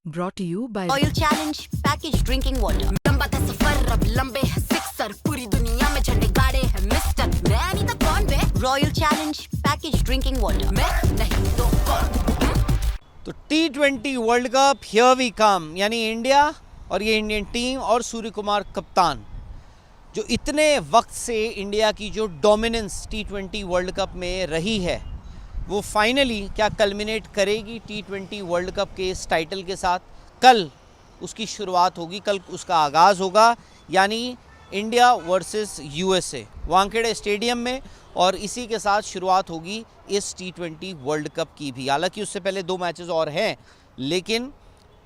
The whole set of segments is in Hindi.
Brought to you by oil challenge package drinking water. लंबा था सफर अब लंबे है सिक्सर, पूरी दुनिया में झंडे गाड़े हैं मिस्टर। मैं नहीं तो कौन बे? Royal challenge package drinking water. मैं नहीं तो कौन? तो T20 world cup here we come, यानी इंडिया और ये इंडियन टीम और सूर्य कुमार कप्तान, जो इतने वक्त से इंडिया की जो डोमिनेंस T20 वर्ल्ड कप में रही है, वो फाइनली क्या कल्मिनेट करेगी T20 वर्ल्ड कप के इस टाइटल के साथ। कल उसकी शुरुआत होगी, कल उसका आगाज़ होगा, यानी India versus USA Wankhede stadium में, और इसी के साथ शुरुआत होगी इस T20 वर्ल्ड कप की भी। हालांकि उससे पहले 2 मैचेस और हैं, लेकिन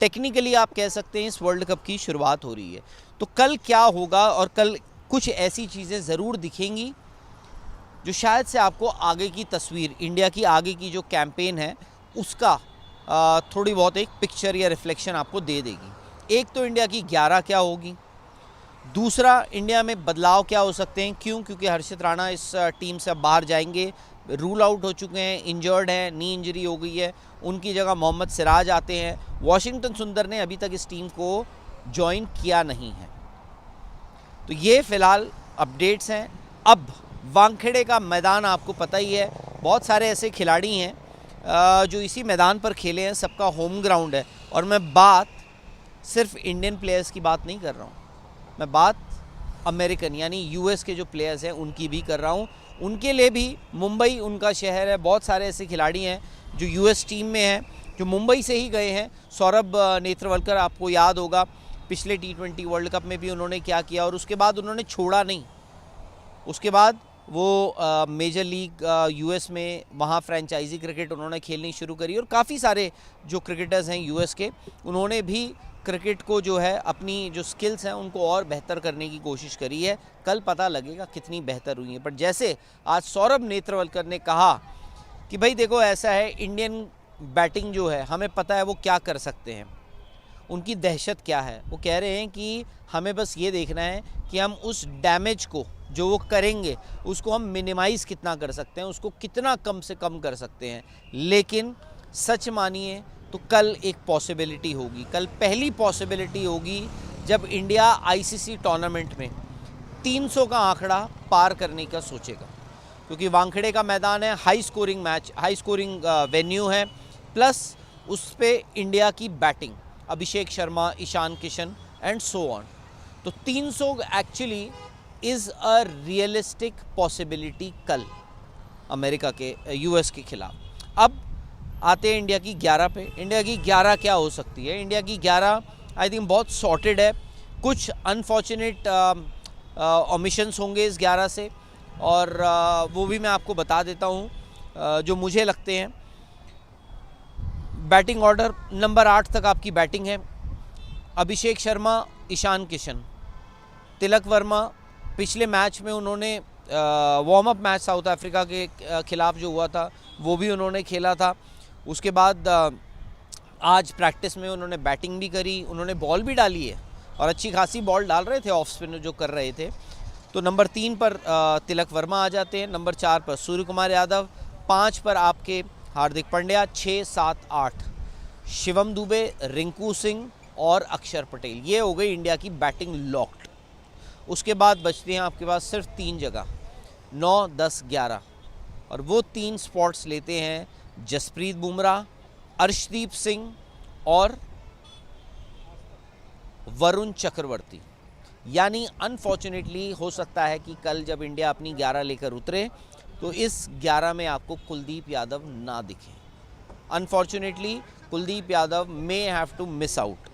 टेक्निकली आप कह सकते हैं इस वर्ल्ड कप की शुरुआत हो रही है। तो कल क्या होगा, और कल कुछ ऐसी चीज़ें ज़रूर दिखेंगी जो शायद से आपको आगे की तस्वीर, इंडिया की आगे की जो कैंपेन है उसका थोड़ी बहुत एक पिक्चर या रिफ्लेक्शन आपको दे देगी। एक तो इंडिया की 11 क्या होगी, दूसरा इंडिया में बदलाव क्या हो सकते हैं। क्यों? क्योंकि हर्षित राणा इस टीम से बाहर जाएंगे, रूल आउट हो चुके हैं, इंजर्ड हैं, नी इंजरी हो गई है, उनकी जगह मोहम्मद सिराज आते हैं। वाशिंगटन सुंदर ने अभी तक इस टीम को ज्वाइन किया नहीं है। तो ये फ़िलहाल अपडेट्स हैं। अब वानखेड़े का मैदान आपको पता ही है, बहुत सारे ऐसे खिलाड़ी हैं जो इसी मैदान पर खेले हैं, सबका होम ग्राउंड है। और मैं बात सिर्फ इंडियन प्लेयर्स की बात नहीं कर रहा हूँ, मैं बात अमेरिकन यानी यूएस के जो प्लेयर्स हैं उनकी भी कर रहा हूँ। उनके लिए भी मुंबई उनका शहर है, बहुत सारे ऐसे खिलाड़ी हैं जो यूएस टीम में हैं, जो मुंबई से ही गए हैं। सौरभ नेत्रवलकर, आपको याद होगा पिछले T20 वर्ल्ड कप में भी उन्होंने क्या किया, और उसके बाद उन्होंने छोड़ा नहीं। उसके बाद वो मेजर लीग यूएस में वहाँ फ्रेंचाइजी क्रिकेट उन्होंने खेलनी शुरू करी, और काफ़ी सारे जो क्रिकेटर्स हैं यूएस के, उन्होंने भी क्रिकेट को जो है अपनी जो स्किल्स हैं उनको और बेहतर करने की कोशिश करी है। कल पता लगेगा कितनी बेहतर हुई है। पर जैसे आज सौरभ नेत्रवलकर ने कहा कि भाई देखो ऐसा है, इंडियन बैटिंग जो है हमें पता है वो क्या कर सकते हैं, उनकी दहशत क्या है। वो कह रहे हैं कि हमें बस ये देखना है कि हम उस डैमेज को जो वो करेंगे उसको हम मिनिमाइज़ कितना कर सकते हैं, उसको कितना कम से कम कर सकते हैं। लेकिन सच मानिए तो कल एक पॉसिबिलिटी होगी, कल पहली पॉसिबिलिटी होगी जब इंडिया आईसीसी टूर्नामेंट में 300 का आंकड़ा पार करने का सोचेगा। क्योंकि वानखेड़े का मैदान है, high scoring match, high scoring venue है, प्लस उस पर इंडिया की batting, Abhishek Sharma, Ishan Kishan and so on. तो 300 actually is a realistic possibility कल अमेरिका के यूएस के खिलाफ। अब आते हैं इंडिया की 11 पे। इंडिया की 11 क्या हो सकती है? इंडिया की 11 आई थिंक बहुत सॉर्टेड है। कुछ अनफॉर्चुनेट ओमिशंस होंगे इस 11 से, और वो भी मैं आपको बता देता हूँ जो मुझे लगते हैं। बैटिंग ऑर्डर नंबर 8 तक आपकी बैटिंग है। अभिषेक शर्मा, ईशान किशन, तिलक वर्मा। पिछले मैच में उन्होंने warm up match south Africa के खिलाफ जो हुआ था वो भी उन्होंने खेला था। उसके बाद आज प्रैक्टिस में उन्होंने बैटिंग भी करी, उन्होंने बॉल भी डाली है, और अच्छी खासी बॉल डाल रहे थे, ऑफ स्पिन जो कर रहे थे। तो नंबर 3 पर तिलक वर्मा आ जाते हैं, नंबर 4 पर सूर्य कुमार यादव, 5 पर आपके हार्दिक पांड्या, 6, 7, 8 शिवम दुबे, रिंकू सिंह और अक्षर पटेल। ये हो गई इंडिया की बैटिंग लॉक्ड। उसके बाद बचते हैं आपके पास सिर्फ 3 जगह, 9, 10, 11, और वो 3 स्पॉट्स लेते हैं जसप्रीत बुमराह, अर्शदीप सिंह और वरुण चक्रवर्ती। यानी अनफॉर्चुनेटली हो सकता है कि कल जब इंडिया अपनी 11 लेकर उतरे तो इस 11 में आपको कुलदीप यादव ना दिखे। Unfortunately Kuldeep Yadav may have to miss out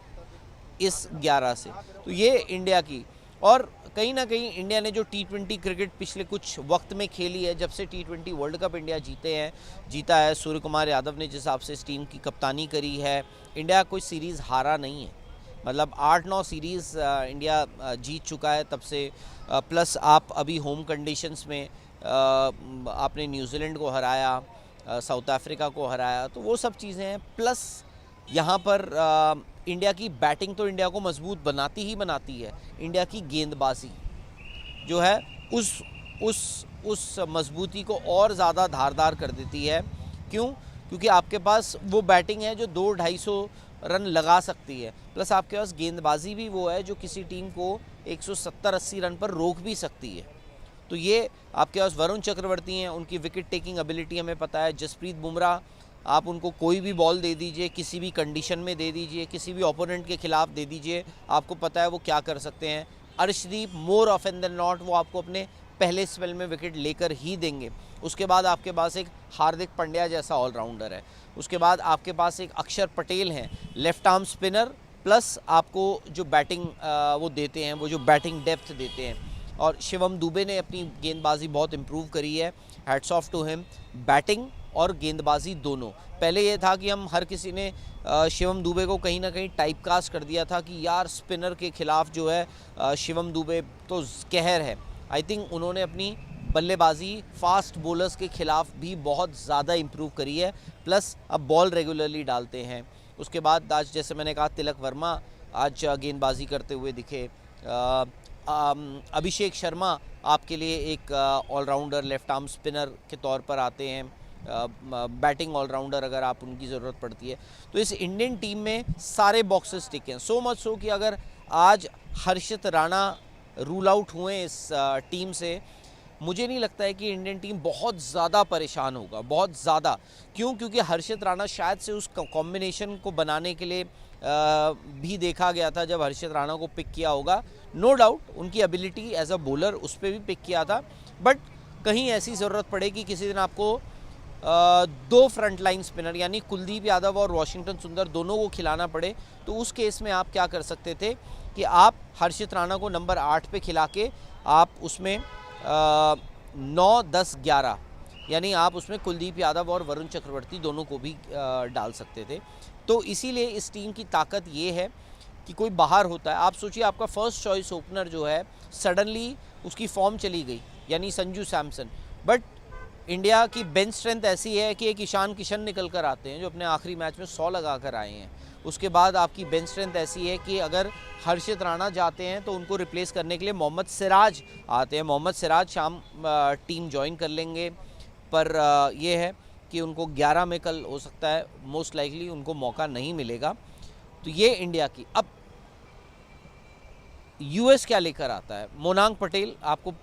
इस 11 से। तो ये इंडिया की, और कहीं ना कहीं इंडिया ने जो T20 क्रिकेट पिछले कुछ वक्त में खेली है, जब से T20 वर्ल्ड कप इंडिया जीता है, सूर्य कुमार यादव ने जिस हिसाब से इस टीम की कप्तानी करी है, इंडिया कोई सीरीज़ हारा नहीं है। मतलब 8-9 सीरीज़ इंडिया जीत चुका है तब से, प्लस आप अभी होम कंडीशंस में आपने न्यूजीलैंड को हराया, साउथ अफ्रीका को हराया, तो वो सब चीज़ें हैं। प्लस यहाँ पर इंडिया की बैटिंग तो इंडिया को मजबूत बनाती ही बनाती है, इंडिया की गेंदबाजी जो है उस मजबूती को और ज़्यादा धारदार कर देती है। क्यों? क्योंकि आपके पास वो बैटिंग है जो 200-250 रन लगा सकती है। प्लस आपके पास गेंदबाजी भी वो है जो किसी टीम को 170-80 रन पर रोक भी सकती है। तो ये आपके पास वरुण चक्रवर्ती हैं, उनकी विकेट टेकिंग एबिलिटी हमें पता है। जसप्रीत बुमराह, आप उनको कोई भी बॉल दे दीजिए, किसी भी कंडीशन में दे दीजिए, किसी भी ओपोनेंट के खिलाफ दे दीजिए, आपको पता है वो क्या कर सकते हैं। Arshdeep, more often than not, वो आपको अपने पहले स्पेल में विकेट लेकर ही देंगे। उसके बाद आपके पास एक हार्दिक पांड्या जैसा ऑलराउंडर है। उसके बाद आपके पास एक अक्षर पटेल हैं, लेफ्ट आर्म स्पिनर, प्लस आपको जो बैटिंग वो देते हैं, वो जो बैटिंग डेप्थ देते हैं। और शिवम दुबे ने अपनी गेंदबाजी बहुत इम्प्रूव करी है, hats off to him. Batting और गेंदबाजी दोनों। पहले ये था कि हम हर किसी ने शिवम दुबे को कहीं ना कहीं टाइपकास्ट कर दिया था कि यार स्पिनर के खिलाफ जो है शिवम दुबे तो कहर है। आई थिंक उन्होंने अपनी बल्लेबाजी फास्ट बॉलर्स के खिलाफ भी बहुत ज़्यादा इम्प्रूव करी है। प्लस अब बॉल रेगुलरली डालते हैं। उसके बाद आज जैसे मैंने कहा तिलक वर्मा आज गेंदबाजी करते हुए दिखे। अभिषेक शर्मा आपके लिए एक ऑलराउंडर लेफ्ट आर्म स्पिनर के तौर पर आते हैं, बैटिंग ऑलराउंडर अगर आप उनकी ज़रूरत पड़ती है। तो इस इंडियन टीम में सारे बॉक्सेस टिके हैं। सो मच सो कि अगर आज हर्षित राणा रूल आउट हुए इस टीम से, मुझे नहीं लगता है कि इंडियन टीम बहुत ज़्यादा परेशान होगा, बहुत ज़्यादा। क्यों? क्योंकि हर्षित राणा शायद से उस कॉम्बिनेशन को बनाने के लिए भी देखा गया था जब हर्षित राणा को पिक किया होगा। नो डाउट उनकी एबिलिटी एज अ बॉलर उस पर भी पिक किया था, बट कहीं ऐसी ज़रूरत पड़ेगी किसी दिन आपको दो फ्रंट लाइन स्पिनर यानी कुलदीप यादव और वॉशिंगटन सुंदर दोनों को खिलाना पड़े, तो उस केस में आप क्या कर सकते थे कि आप हर्षित राणा को नंबर 8 पे खिला के आप उसमें 9, 10, 11 यानी आप उसमें कुलदीप यादव और वरुण चक्रवर्ती दोनों को भी डाल सकते थे। तो इसीलिए इस टीम की ताकत ये है कि कोई बाहर होता है। आप सोचिए आपका फर्स्ट चॉइस ओपनर जो है सडनली उसकी फॉर्म चली गई यानी संजू सैमसन, बट इंडिया की बेंच स्ट्रेंथ ऐसी है कि एक ईशान किशन निकल कर आते हैं जो अपने आखिरी मैच में 100 लगा कर आए हैं। उसके बाद आपकी बेंच स्ट्रेंथ ऐसी है कि अगर हर्षित राणा जाते हैं तो उनको रिप्लेस करने के लिए मोहम्मद सिराज आते हैं। मोहम्मद सिराज शाम टीम ज्वाइन कर लेंगे, पर यह है कि उनको 11 में कल हो सकता है मोस्ट लाइकली उनको मौका नहीं मिलेगा। तो ये इंडिया की। अब यूएस क्या लेकर आता है? मोनांग पटेल, आपको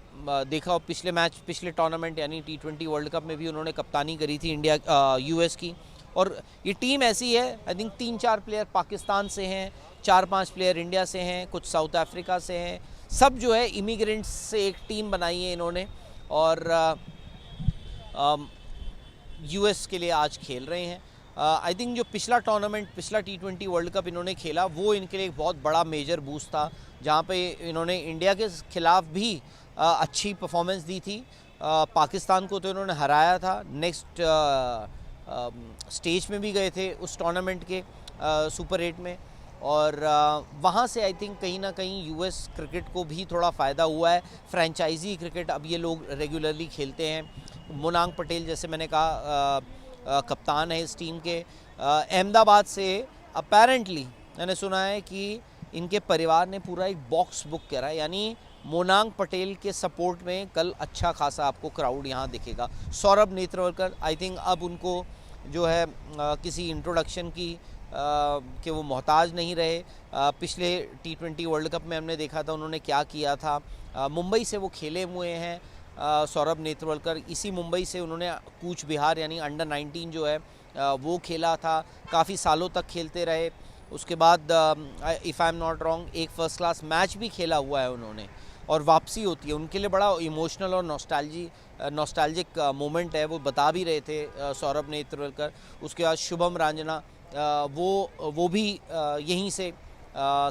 देखा हो पिछले टूर्नामेंट यानी T20 वर्ल्ड कप में भी उन्होंने कप्तानी करी थी इंडिया यूएस की। और ये टीम ऐसी है, आई थिंक 3-4 प्लेयर पाकिस्तान से हैं, 4-5 प्लेयर इंडिया से हैं, कुछ साउथ अफ्रीका से हैं, सब जो है इमिग्रेंट्स से एक टीम बनाई है इन्होंने और यूएस के लिए आज खेल रहे हैं। आई थिंक जो पिछला T20 वर्ल्ड कप इन्होंने खेला वो इनके लिए एक बहुत बड़ा मेजर बूस्ट था, जहाँ पे इन्होंने इंडिया के खिलाफ भी अच्छी परफॉर्मेंस दी थी। पाकिस्तान को तो इन्होंने हराया था, नेक्स्ट स्टेज में भी गए थे उस टूर्नामेंट के सुपर 8 में, और वहाँ से आई थिंक कहीं ना कहीं यूएस क्रिकेट को भी थोड़ा फ़ायदा हुआ है। फ्रेंचाइजी क्रिकेट अब ये लोग रेगुलरली खेलते हैं। मोनांग पटेल जैसे मैंने कहा कप्तान है इस टीम के। अहमदाबाद से अपेरेंटली मैंने सुना है कि इनके परिवार ने पूरा एक बॉक्स बुक करा है, यानी मोनांग पटेल के सपोर्ट में कल अच्छा खासा आपको क्राउड यहाँ दिखेगा। सौरभ नेत्रवलकर आई थिंक अब उनको जो है किसी इंट्रोडक्शन की कि वो मोहताज नहीं रहे। पिछले T20 वर्ल्ड कप में हमने देखा था उन्होंने क्या किया था। मुंबई से वो खेले हुए हैं सौरभ नेत्रवलकर। इसी मुंबई से उन्होंने कूच बिहार यानी अंडर 19 जो है वो खेला था, काफ़ी सालों तक खेलते रहे। उसके बाद if I am not wrong एक फ़र्स्ट क्लास मैच भी खेला हुआ है उन्होंने, और वापसी होती है उनके लिए बड़ा इमोशनल और नॉस्टैल्जिक मोमेंट है, वो बता भी रहे थे सौरभ नेत्रवलकर। उसके बाद शुभम रांजना वो भी यहीं से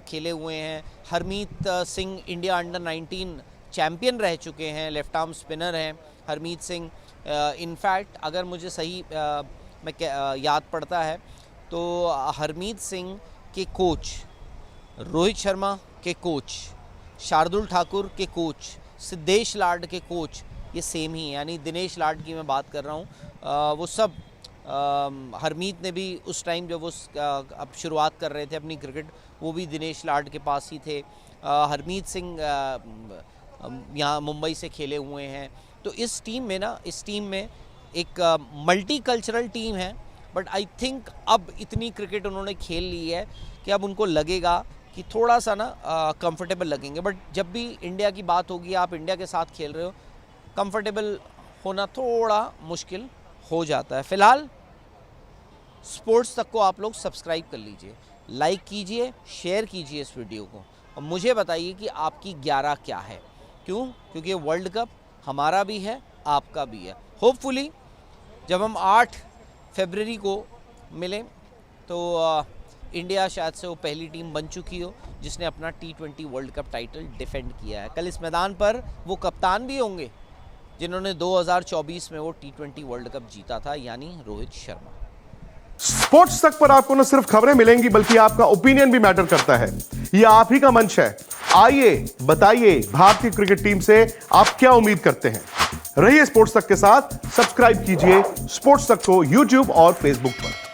खेले हुए हैं। Harmeet Singh India under 19 champion रह चुके हैं, लेफ्ट आर्म स्पिनर हैं हरमीत सिंह। इनफैक्ट अगर मुझे सही याद पड़ता है तो हरमीत सिंह के कोच रोहित शर्मा के कोच, शार्दुल ठाकुर के कोच, सिद्धेश लाड के कोच ये सेम ही है, यानी दिनेश लाड की मैं बात कर रहा हूँ। वो सब हरमीत ने भी उस टाइम जब वो अब शुरुआत कर रहे थे अपनी क्रिकेट, वो भी दिनेश लाड के पास ही थे। हरमीत सिंह यहाँ मुंबई से खेले हुए हैं। तो इस टीम में एक मल्टी कल्चरल टीम है, बट आई थिंक अब इतनी क्रिकेट उन्होंने खेल ली है कि अब उनको लगेगा कि थोड़ा सा ना कंफर्टेबल लगेंगे। बट जब भी इंडिया की बात होगी, आप इंडिया के साथ खेल रहे हो, कंफर्टेबल होना थोड़ा मुश्किल हो जाता है। फ़िलहाल स्पोर्ट्स तक को आप लोग सब्सक्राइब कर लीजिए, लाइक कीजिए, शेयर कीजिए इस वीडियो को, और मुझे बताइए कि आपकी 11 क्या है। क्यों? क्योंकि वर्ल्ड कप हमारा भी है, आपका भी है। होपफुली जब हम 8 फरवरी को मिलें तो इंडिया शायद से वो पहली टीम बन चुकी हो जिसने अपना T20 world cup title defend किया है। कल इस मैदान पर वो कप्तान भी होंगे जिन्होंने 2024 में वो T20 वर्ल्ड कप जीता था, यानी रोहित शर्मा। स्पोर्ट्स तक पर आपको न सिर्फ खबरें मिलेंगी बल्कि आपका ओपिनियन भी मैटर करता है। ये आप ही का मंच है। आइए बताइए, भारतीय क्रिकेट टीम से आप क्या उम्मीद करते हैं। रहिए स्पोर्ट्स तक के साथ, सब्सक्राइब कीजिए स्पोर्ट्स तक को यूट्यूब और फेसबुक पर।